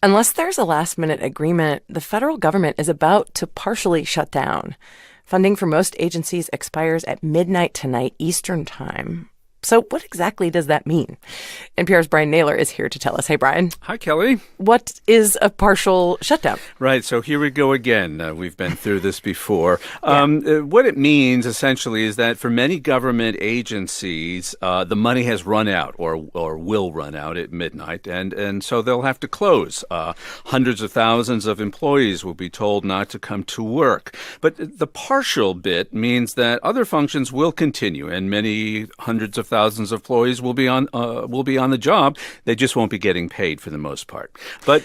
Unless there's a last-minute agreement, the federal government is about to partially shut down. Funding for most agencies expires at midnight tonight Eastern Time. So what exactly does that mean? NPR's Brian Naylor is here to tell us. Hey, Brian. Hi, Kelly. What is a partial shutdown? Right, so here we go again. We've been through this before. What it means, essentially, is that for many government agencies, the money has run out or will run out at midnight, and so they'll have to close. Hundreds of thousands of employees will be told not to come to work. But the partial bit means that other functions will continue, and many hundreds of thousands of employees will be on the job. They just won't be getting paid for the most part. But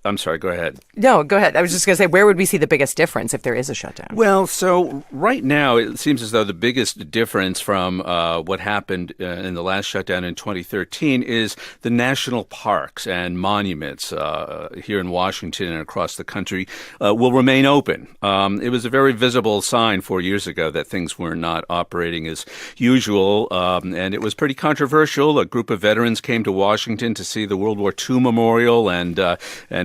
I'm sorry, go ahead. No, go ahead. I was just going to say, where would we see the biggest difference if there is a shutdown? Well, so right now it seems as though the biggest difference from what happened in the last shutdown in 2013 is the national parks and monuments here in Washington and across the country will remain open. It was a very visible sign 4 years ago that things were not operating as usual. And it was pretty controversial. A group of veterans came to Washington to see the World War II memorial and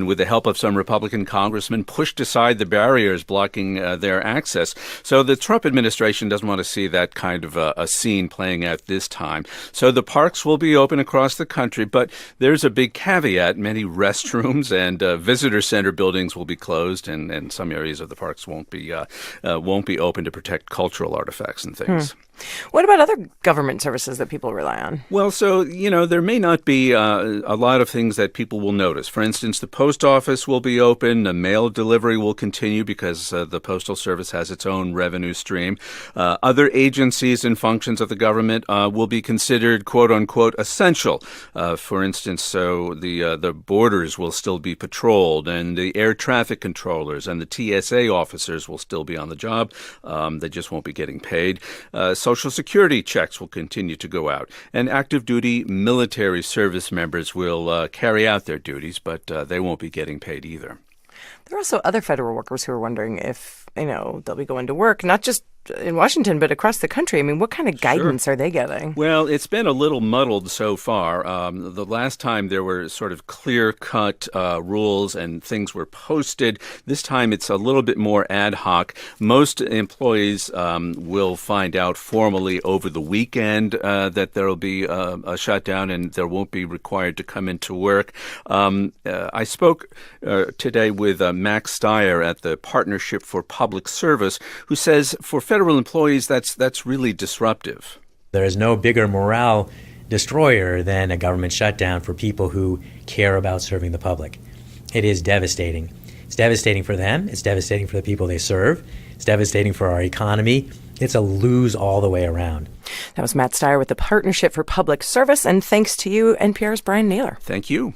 with the help of some Republican congressmen, pushed aside the barriers blocking their access. So the Trump administration doesn't want to see that kind of a scene playing out this time. So the parks will be open across the country, but there's a big caveat. Many restrooms and visitor center buildings will be closed, and some areas of the parks won't be open to protect cultural artifacts and things. What about other government services that people rely on? Well, so, there may not be a lot of things that people will notice. For instance, the post office will be open. The mail delivery will continue because the Postal Service has its own revenue stream. Other agencies and functions of the government will be considered, quote unquote, essential. For instance, so the borders will still be patrolled, and the air traffic controllers and the TSA officers will still be on the job. They just won't be getting paid. Social Security checks will continue to go out, and active duty military service members will carry out their duties, but they won't be getting paid either. There are also other federal workers who are wondering if, they'll be going to work, not just in Washington, but across the country. I mean, what kind of guidance are they getting? Well, it's been a little muddled so far. The last time there were sort of clear-cut rules and things were posted. This time it's a little bit more ad hoc. Most employees will find out formally over the weekend that there will be a shutdown and there won't be required to come into work. I spoke today with Max Steyer at the Partnership for Public Service, who says for federal employees, that's really disruptive. There is no bigger morale destroyer than a government shutdown for people who care about serving the public. It is devastating. It's devastating for them. It's devastating for the people they serve. It's devastating for our economy. It's a lose all the way around. That was Matt Steyer with the Partnership for Public Service. And thanks to you, NPR's Brian Naylor. Thank you.